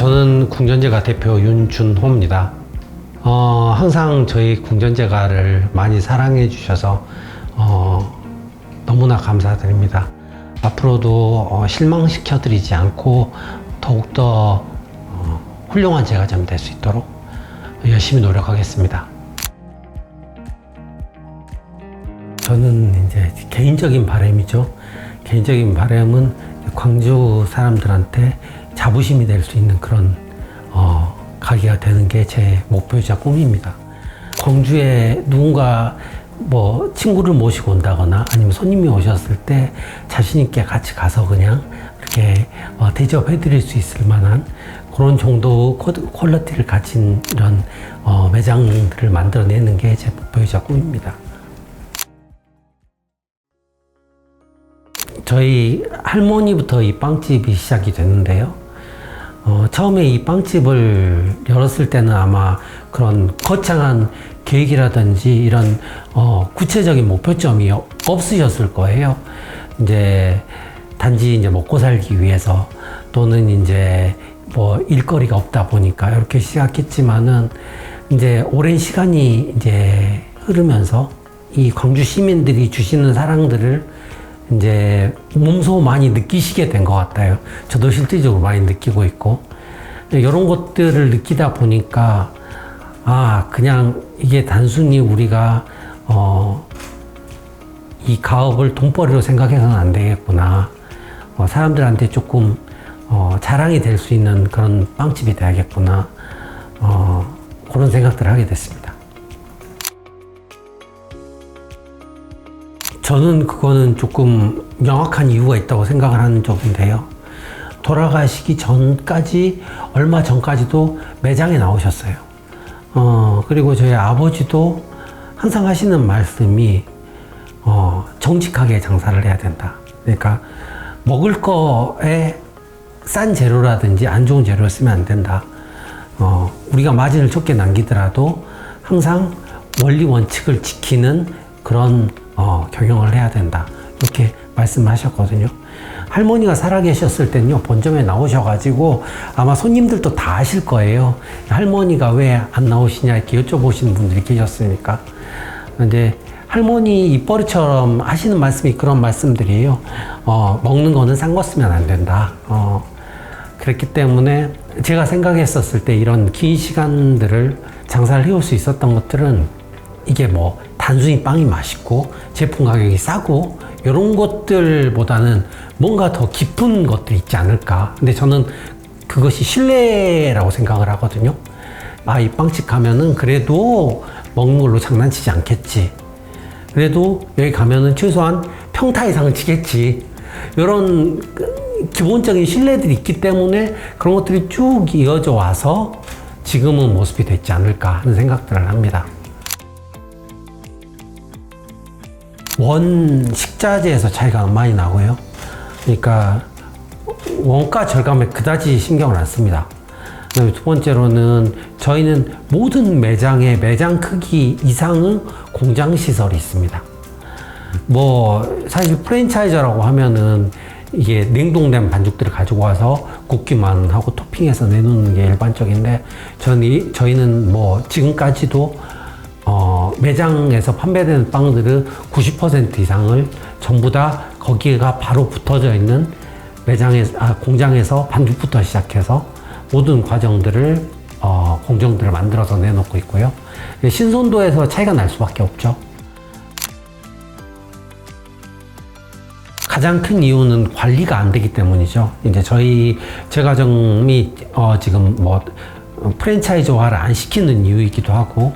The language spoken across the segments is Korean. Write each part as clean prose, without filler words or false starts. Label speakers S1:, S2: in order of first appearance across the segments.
S1: 저는 궁전제과 대표 윤준호입니다. 항상 저희 궁전제과를 많이 사랑해 주셔서 너무나 감사드립니다. 앞으로도 실망시켜 드리지 않고 더욱더 훌륭한 제과점이 될 수 있도록 열심히 노력하겠습니다. 저는 이제 개인적인 바람이죠. 개인적인 바람은 광주 사람들한테 자부심이 될 수 있는 그런 가게가 되는 게 제 목표이자 꿈입니다. 광주에 누군가 뭐 친구를 모시고 온다거나 아니면 손님이 오셨을 때 자신 있게 같이 가서 그냥 이렇게 대접해 드릴 수 있을 만한 그런 정도 퀄리티를 가진 이런 매장들을 만들어내는 게 제 목표이자 꿈입니다. 저희 할머니부터 이 빵집이 시작이 됐는데요. 처음에 이 빵집을 열었을 때는 아마 그런 거창한 계획이라든지 이런 구체적인 목표점이 없으셨을 거예요. 이제 단지 이제 먹고 살기 위해서 또는 이제 뭐 일거리가 없다 보니까 이렇게 시작했지만은 이제 오랜 시간이 이제 흐르면서 이 광주 시민들이 주시는 사랑들을 이제 몸소 많이 느끼시게 된 것 같아요. 저도 실질적으로 많이 느끼고 있고 이런 것들을 느끼다 보니까 그냥 이게 단순히 우리가 이 가업을 돈벌이로 생각해서는 안 되겠구나. 사람들한테 조금 자랑이 될 수 있는 그런 빵집이 돼야겠구나. 그런 생각들을 하게 됐습니다. 저는 그거는 조금 명확한 이유가 있다고 생각을 하는 쪽인데요. 돌아가시기 전까지, 얼마 전까지도 매장에 나오셨어요. 그리고 저희 아버지도 항상 하시는 말씀이, 정직하게 장사를 해야 된다. 그러니까, 먹을 거에 싼 재료라든지 안 좋은 재료를 쓰면 안 된다. 우리가 마진을 적게 남기더라도 항상 원리 원칙을 지키는 그런 경영을 해야 된다. 이렇게 말씀하셨거든요. 할머니가 살아계셨을 때는요, 본점에 나오셔가지고 아마 손님들도 다 아실 거예요. 할머니가 왜 안 나오시냐 이렇게 여쭤보시는 분들이 계셨으니까. 근데 할머니 입버릇처럼 하시는 말씀이 그런 말씀들이에요. 먹는 거는 싼 거 쓰면 안 된다. 그랬기 때문에 제가 생각했었을 때 이런 긴 시간들을 장사를 해올 수 있었던 것들은 이게 뭐 단순히 빵이 맛있고 제품 가격이 싸고 이런 것들보다는 뭔가 더 깊은 것들이 있지 않을까. 근데 저는 그것이 신뢰라고 생각을 하거든요. 이 빵집 가면은 그래도 먹는 걸로 장난치지 않겠지. 그래도 여기 가면은 최소한 평타 이상을 치겠지. 이런 기본적인 신뢰들이 있기 때문에 그런 것들이 쭉 이어져 와서 지금은 모습이 됐지 않을까 하는 생각들을 합니다. 원 식자재에서 차이가 많이 나고요. 그러니까 원가 절감에 그다지 신경을 안 씁니다. 두 번째로는 저희는 모든 매장에 매장 크기 이상의 공장 시설이 있습니다. 뭐 사실 프랜차이저라고 하면은 이게 냉동된 반죽들을 가지고 와서 굽기만 하고 토핑해서 내놓는 게 일반적인데 저희는 뭐 지금까지도 매장에서 판매되는 빵들의 90% 이상을 전부 다 거기가 바로 붙어져 있는 공장에서 반죽부터 시작해서 모든 과정들을 공정들을 만들어서 내놓고 있고요. 신선도에서 차이가 날 수밖에 없죠. 가장 큰 이유는 관리가 안 되기 때문이죠. 이제 저희 제과점이 지금 뭐 프랜차이즈화를 안 시키는 이유이기도 하고,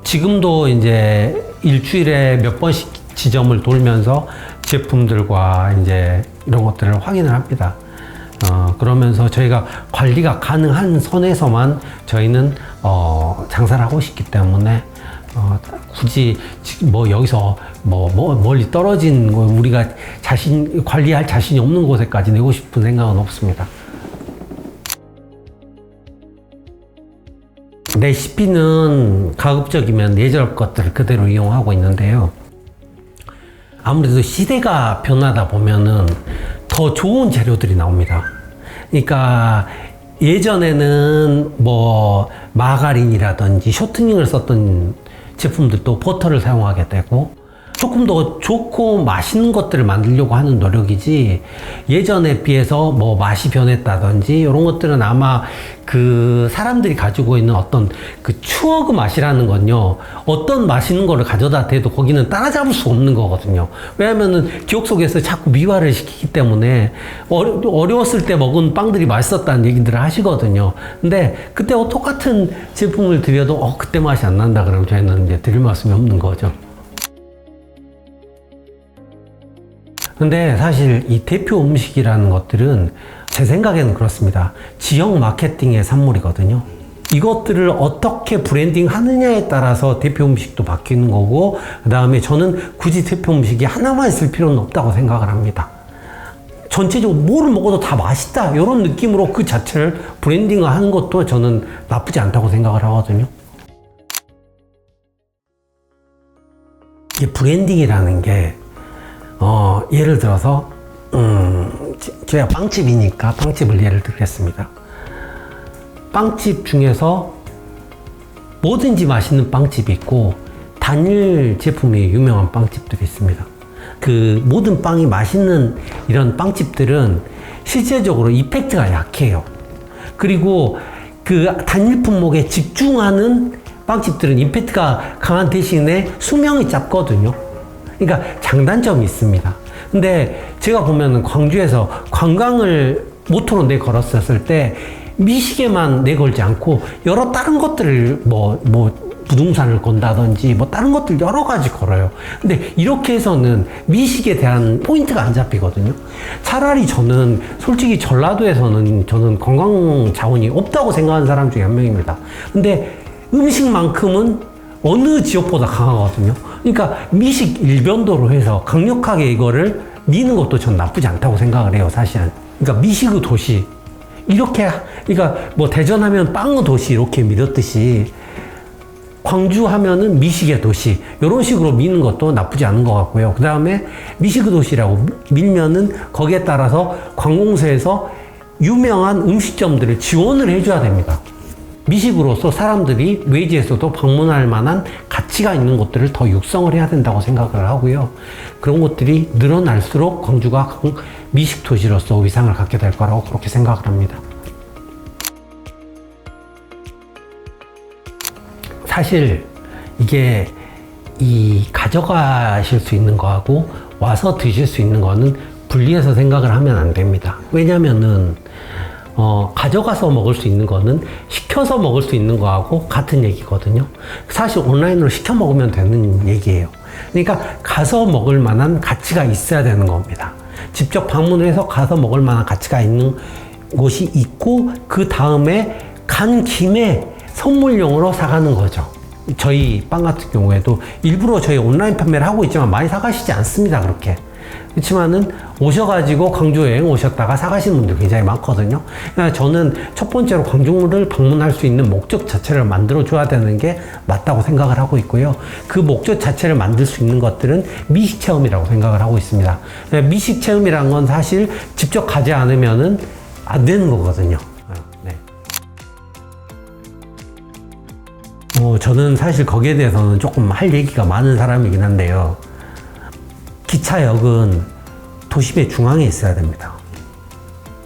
S1: 지금도 이제 일주일에 몇 번씩 지점을 돌면서 제품들과 이제 이런 것들을 확인을 합니다. 그러면서 저희가 관리가 가능한 선에서만 저희는 장사를 하고 있기 때문에 굳이 뭐 여기서 멀리 떨어진 거 우리가 관리할 자신이 없는 곳에까지 내고 싶은 생각은 없습니다. 레시피는 가급적이면 예전 것들을 그대로 이용하고 있는데요. 아무래도 시대가 변하다 보면은 더 좋은 재료들이 나옵니다. 그러니까 예전에는 뭐 마가린이라든지 쇼트닝을 썼던 제품들도 버터를 사용하게 되고 조금 더 좋고 맛있는 것들을 만들려고 하는 노력이지, 예전에 비해서 뭐 맛이 변했다든지 이런 것들은 아마 그 사람들이 가지고 있는 어떤 그 추억의 맛이라는 건요, 어떤 맛있는 거를 가져다 대도 거기는 따라잡을 수 없는 거거든요. 왜냐면은 기억 속에서 자꾸 미화를 시키기 때문에 어려웠을 때 먹은 빵들이 맛있었다는 얘기들을 하시거든요. 근데 그때 똑같은 제품을 드려도 그때 맛이 안 난다 그러면 저희는 이제 드릴 말씀이 없는 거죠. 근데 사실 이 대표 음식이라는 것들은 제 생각에는 그렇습니다. 지역 마케팅의 산물이거든요. 이것들을 어떻게 브랜딩 하느냐에 따라서 대표 음식도 바뀌는 거고, 그 다음에 저는 굳이 대표 음식이 하나만 있을 필요는 없다고 생각을 합니다. 전체적으로 뭐를 먹어도 다 맛있다 이런 느낌으로 그 자체를 브랜딩을 하는 것도 저는 나쁘지 않다고 생각을 하거든요. 이 브랜딩이라는 게 예를 들어서 제가 빵집이니까 빵집을 예를 들겠습니다. 빵집 중에서 뭐든지 맛있는 빵집이 있고 단일 제품이 유명한 빵집들이 있습니다. 그 모든 빵이 맛있는 이런 빵집들은 실제적으로 이펙트가 약해요. 그리고 그 단일 품목에 집중하는 빵집들은 임팩트가 강한 대신에 수명이 짧거든요. 그러니까 장단점이 있습니다. 근데 제가 보면은 광주에서 관광을 모토로 내걸었을 때 미식에만 내걸지 않고 여러 다른 것들을 뭐 부동산을 건다든지 뭐 다른 것들 여러 가지 걸어요. 근데 이렇게 해서는 미식에 대한 포인트가 안 잡히거든요. 차라리 저는 솔직히 전라도에서는 저는 관광 자원이 없다고 생각하는 사람 중에 한 명입니다. 근데 음식만큼은 어느 지역보다 강하거든요. 그러니까 미식 일변도로 해서 강력하게 이거를 미는 것도 전 나쁘지 않다고 생각을 해요, 사실은. 그러니까 미식의 도시. 이렇게, 그러니까 뭐 대전하면 빵의 도시 이렇게 밀었듯이 광주 하면은 미식의 도시. 이런 식으로 미는 것도 나쁘지 않은 것 같고요. 그 다음에 미식의 도시라고 밀면은 거기에 따라서 관공서에서 유명한 음식점들을 지원을 해줘야 됩니다. 미식으로서 사람들이 외지에서도 방문할 만한 가치가 있는 곳들을 더 육성을 해야 된다고 생각을 하고요. 그런 것들이 늘어날수록 광주가 미식 도시로서 위상을 갖게 될 거라고 그렇게 생각을 합니다. 사실 이게 이 가져가실 수 있는 거하고 와서 드실 수 있는 거는 분리해서 생각을 하면 안 됩니다. 왜냐면은 가져가서 먹을 수 있는 거는 시켜서 먹을 수 있는 거하고 같은 얘기거든요. 사실 온라인으로 시켜 먹으면 되는 얘기예요. 그러니까 가서 먹을 만한 가치가 있어야 되는 겁니다. 직접 방문해서 가서 먹을 만한 가치가 있는 곳이 있고, 그 다음에 간 김에 선물용으로 사가는 거죠. 저희 빵 같은 경우에도 일부러 저희 온라인 판매를 하고 있지만 많이 사가시지 않습니다, 그렇게. 그렇지만은 오셔가지고 광주 여행 오셨다가 사가시는 분들 굉장히 많거든요. 그러니까 저는 첫 번째로 광주를 방문할 수 있는 목적 자체를 만들어줘야 되는 게 맞다고 생각을 하고 있고요. 그 목적 자체를 만들 수 있는 것들은 미식 체험이라고 생각을 하고 있습니다. 미식 체험이란 건 사실 직접 가지 않으면은 안 되는 거거든요. 네. 저는 사실 거기에 대해서는 조금 할 얘기가 많은 사람이긴 한데요. 기차역은 도심의 중앙에 있어야 됩니다.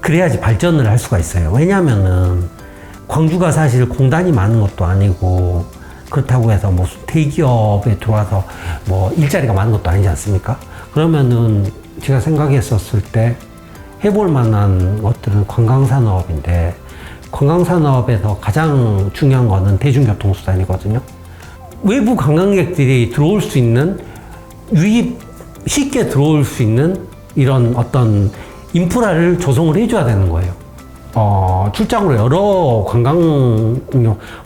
S1: 그래야지 발전을 할 수가 있어요. 왜냐면은 광주가 사실 공단이 많은 것도 아니고, 그렇다고 해서 뭐 대기업에 들어와서 뭐 일자리가 많은 것도 아니지 않습니까? 그러면은 제가 생각했었을 때 해볼 만한 것들은 관광산업인데, 관광산업에서 가장 중요한 거는 대중교통수단이거든요. 외부 관광객들이 들어올 수 있는 쉽게 들어올 수 있는 이런 어떤 인프라를 조성을 해줘야 되는 거예요. 출장으로 여러 관광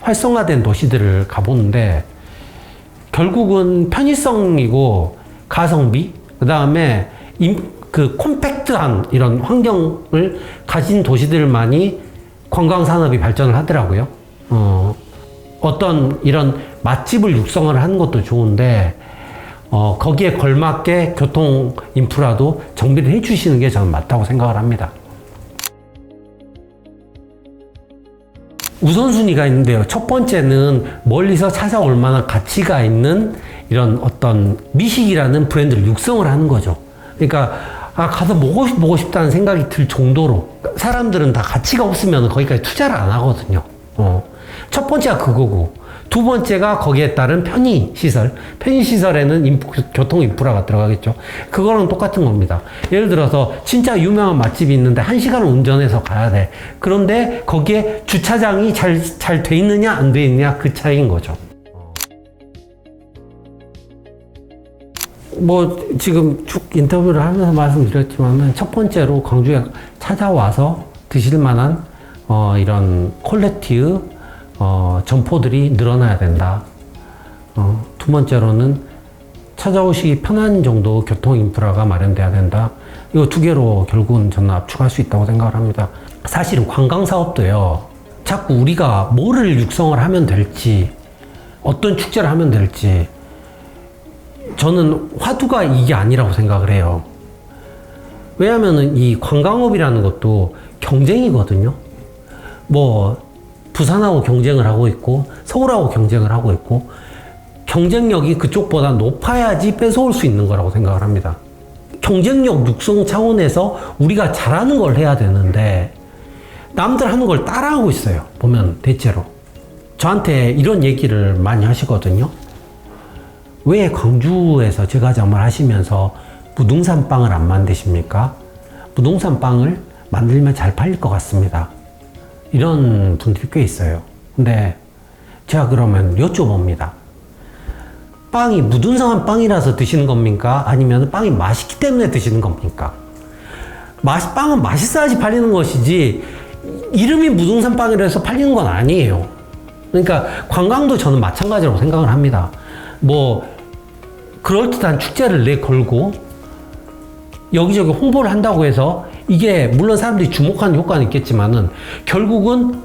S1: 활성화된 도시들을 가보는데 결국은 편의성이고 가성비, 그 다음에 그 콤팩트한 이런 환경을 가진 도시들만이 관광 산업이 발전을 하더라고요. 어떤 이런 맛집을 육성을 하는 것도 좋은데 거기에 걸맞게 교통 인프라도 정비를 해주시는 게 저는 맞다고 생각을 합니다. 우선순위가 있는데요. 첫 번째는 멀리서 찾아올 만한 가치가 있는 이런 어떤 미식이라는 브랜드를 육성을 하는 거죠. 그러니까 가서 보고 싶다는 생각이 들 정도로 사람들은 다 가치가 없으면 거기까지 투자를 안 하거든요. 첫 번째가 그거고 두 번째가 거기에 따른 편의시설. 편의시설에는 교통 인프라가 들어가겠죠. 그거랑 똑같은 겁니다. 예를 들어서 진짜 유명한 맛집이 있는데 1시간을 운전해서 가야 돼. 그런데 거기에 주차장이 잘 돼 있느냐 안 돼 있느냐 그 차이인 거죠. 뭐 지금 쭉 인터뷰를 하면서 말씀드렸지만은 첫 번째로 광주에 찾아와서 드실 만한 이런 퀄리티의 점포들이 늘어나야 된다. 두 번째로는 찾아오시기 편한 정도 교통 인프라가 마련돼야 된다. 이거 두 개로 결국은 저는 압축할 수 있다고 생각을 합니다. 사실은 관광 사업도요. 자꾸 우리가 뭐를 육성을 하면 될지, 어떤 축제를 하면 될지, 저는 화두가 이게 아니라고 생각을 해요. 왜냐면은 이 관광업이라는 것도 경쟁이거든요. 뭐 부산하고 경쟁을 하고 있고 서울하고 경쟁을 하고 있고 경쟁력이 그쪽보다 높아야지 뺏어올 수 있는 거라고 생각을 합니다. 경쟁력 육성 차원에서 우리가 잘하는 걸 해야 되는데 남들 하는 걸 따라하고 있어요. 보면 대체로. 저한테 이런 얘기를 많이 하시거든요. 왜 광주에서 제과점을 하시면서 무등산 빵을 안 만드십니까? 무등산 빵을 만들면 잘 팔릴 것 같습니다. 이런 분들이 꽤 있어요. 근데 제가 그러면 여쭤봅니다. 빵이 무등산 빵이라서 드시는 겁니까? 아니면 빵이 맛있기 때문에 드시는 겁니까? 빵은 맛있어야지 팔리는 것이지 이름이 무등산 빵이라서 팔리는 건 아니에요. 그러니까 관광도 저는 마찬가지라고 생각을 합니다. 뭐 그럴듯한 축제를 내걸고 여기저기 홍보를 한다고 해서 이게 물론 사람들이 주목하는 효과는 있겠지만은 결국은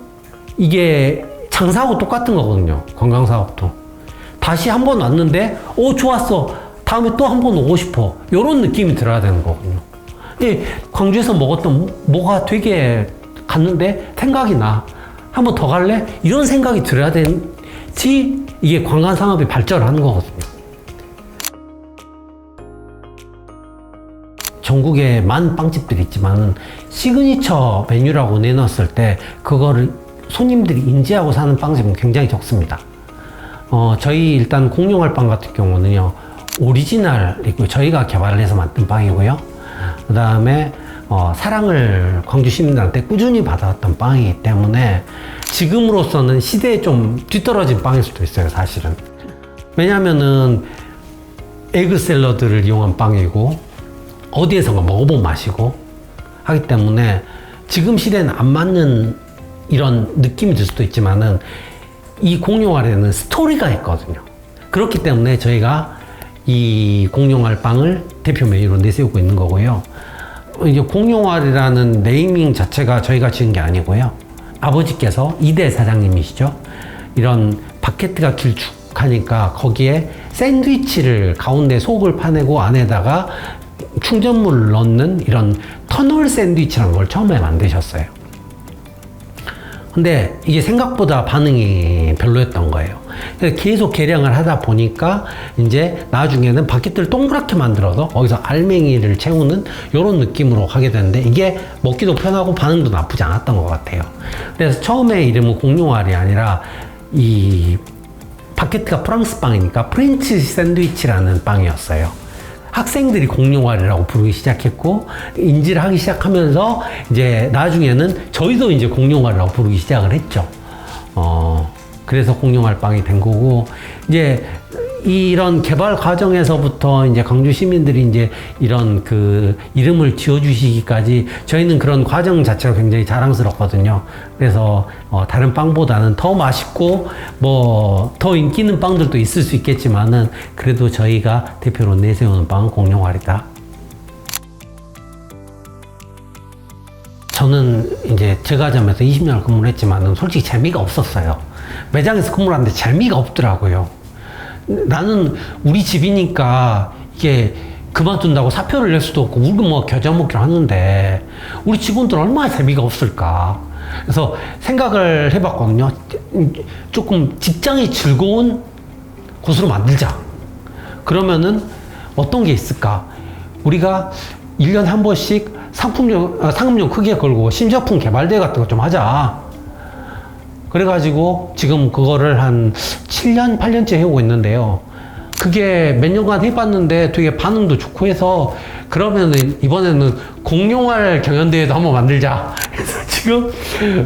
S1: 이게 장사하고 똑같은 거거든요. 관광사업도. 다시 한 번 왔는데 좋았어. 다음에 또 한 번 오고 싶어. 이런 느낌이 들어야 되는 거거든요. 광주에서 먹었던 뭐가 되게 갔는데 생각이 나. 한 번 더 갈래? 이런 생각이 들어야 되지 이게 관광산업이 발전을 하는 거거든요. 전국에 많은 빵집들이 있지만 시그니처 메뉴라고 내놨을 때 그거를 손님들이 인지하고 사는 빵집은 굉장히 적습니다. 저희 일단 공룡알 빵 같은 경우는요 오리지널이고 저희가 개발을 해서 만든 빵이고요. 그 다음에 사랑을 광주 시민들한테 꾸준히 받아왔던 빵이기 때문에 지금으로서는 시대에 좀 뒤떨어진 빵일 수도 있어요. 사실은. 왜냐하면은 에그 샐러드를 이용한 빵이고 어디에선가 먹어본 맛이고 하기 때문에 지금 시대는 안 맞는 이런 느낌이 들 수도 있지만은 이 공룡알에는 스토리가 있거든요. 그렇기 때문에 저희가 이 공룡알 빵을 대표 메뉴로 내세우고 있는 거고요. 이제 공룡알이라는 네이밍 자체가 저희가 지은 게 아니고요. 아버지께서 이대 사장님이시죠. 이런 바게트가 길쭉하니까 거기에 샌드위치를 가운데 속을 파내고 안에다가 충전물을 넣는 이런 터널 샌드위치라는 걸 처음에 만드셨어요. 근데 이게 생각보다 반응이 별로였던 거예요. 그래서 계속 개량을 하다 보니까 이제 나중에는 바게트를 동그랗게 만들어서 거기서 알맹이를 채우는 이런 느낌으로 하게 되는데 이게 먹기도 편하고 반응도 나쁘지 않았던 것 같아요. 그래서 처음에 이름은 공룡알이 아니라 이 바게트가 프랑스 빵이니까 프렌치 샌드위치라는 빵이었어요. 학생들이 공룡알이라고 부르기 시작했고 인지를 하기 시작하면서 이제 나중에는 저희도 이제 공룡알이라고 부르기 시작을 했죠. 그래서 공룡알 빵이 된 거고 이제 이런 개발 과정에서부터 이제 광주 시민들이 이제 이런 그 이름을 지어주시기까지 저희는 그런 과정 자체가 굉장히 자랑스럽거든요. 그래서 다른 빵보다는 더 맛있고 뭐 더 인기 있는 빵들도 있을 수 있겠지만은 그래도 저희가 대표로 내세우는 빵은 공룡알이다. 저는 이제 제과점에서 20년을 근무를 했지만은 솔직히 재미가 없었어요. 매장에서 근무를 하는데 재미가 없더라고요. 나는 우리 집이니까 이게 그만둔다고 사표를 낼 수도 없고 우리 뭐 겨자 먹기로 하는데 우리 직원들 얼마나 재미가 없을까. 그래서 생각을 해봤거든요. 조금 직장이 즐거운 곳으로 만들자. 그러면은 어떤 게 있을까? 우리가 1년에 한 번씩 상품용 크게 걸고 신제품 개발대회 같은 거 좀 하자. 그래가지고 지금 그거를 한 7년, 8년째 해오고 있는데요. 그게 몇 년간 해봤는데 되게 반응도 좋고 해서 그러면은 이번에는 공룡알 경연대회도 한번 만들자. 그래서 지금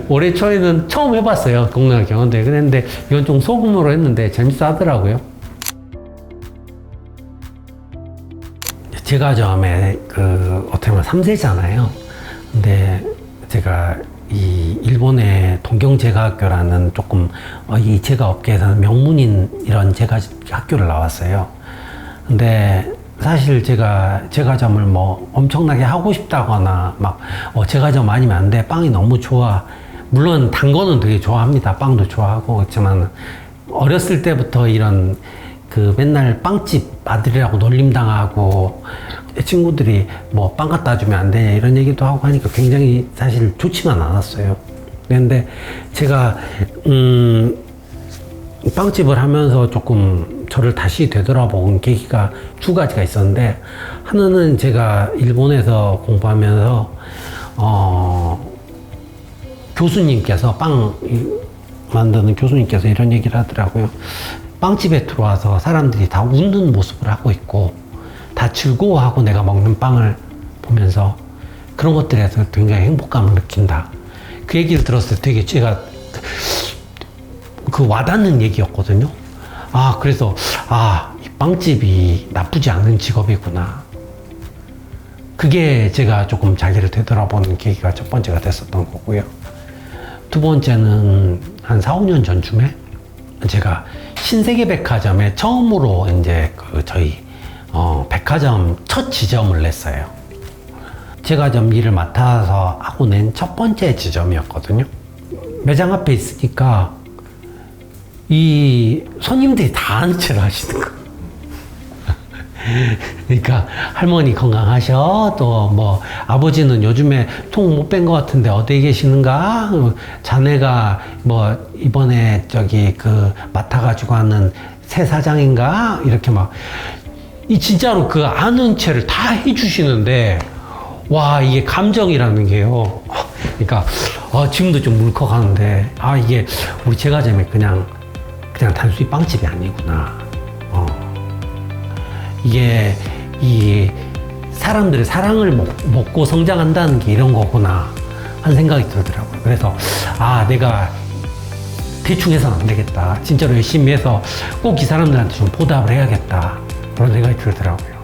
S1: 올해 초에는 처음 해봤어요. 공룡알 경연대회. 그랬는데 이건 좀 소규모로 했는데 재밌어 하더라고요. 제가 처음에 어떻게 보면 3세잖아요. 근데 제가 이 일본의 동경제과학교라는 조금 이 제과업계에서는 명문인 이런 제과 학교를 나왔어요. 근데 사실 제가 제과점을 뭐 엄청나게 하고 싶다거나 막 제과점 아니면 안 돼, 빵이 너무 좋아. 물론 단 거는 되게 좋아합니다. 빵도 좋아하고. 그렇지만 어렸을 때부터 이런 맨날 빵집 아들이라고 놀림당하고 친구들이 뭐 빵 갖다 주면 안 되냐 이런 얘기도 하고 하니까 굉장히 사실 좋지만 않았어요. 그런데 제가 빵집을 하면서 조금 저를 다시 되돌아본 계기가 두 가지가 있었는데, 하나는 제가 일본에서 공부하면서 교수님께서 빵 만드는 교수님께서 이런 얘기를 하더라고요. 빵집에 들어와서 사람들이 다 웃는 모습을 하고 있고 다 즐거워하고 내가 먹는 빵을 보면서 그런 것들에서 굉장히 행복감을 느낀다. 그 얘기를 들었을 때 되게 제가 와닿는 얘기였거든요. 그래서 이 빵집이 나쁘지 않은 직업이구나. 그게 제가 조금 자기를 되돌아보는 계기가 첫 번째가 됐었던 거고요. 두 번째는 한 4, 5년 전쯤에 제가 신세계백화점에 처음으로 이제 저희 백화점 첫 지점을 냈어요. 제과점 일을 맡아서 하고 낸 첫 번째 지점이었거든요. 매장 앞에 있으니까 이 손님들이 다 아는 체를 하시는 거예요. 그러니까 할머니 건강하셔? 또 뭐 아버지는 요즘에 통 못 뺀 것 같은데 어디 계시는가? 자네가 뭐 이번에 맡아가지고 하는 새 사장인가? 이렇게 막 진짜로 아는 체를 다 해주시는데, 와, 이게 감정이라는 게요. 그러니까 지금도 좀 울컥하는데 이게 우리 제과점이 그냥 단순히 빵집이 아니구나. 이게 이 사람들의 사랑을 먹고 성장한다는 게 이런 거구나 하는 생각이 들더라고요. 그래서 내가 대충 해서는 안 되겠다. 진짜로 열심히 해서 꼭 이 사람들한테 좀 보답을 해야겠다. 그런 생각이 들더라고요.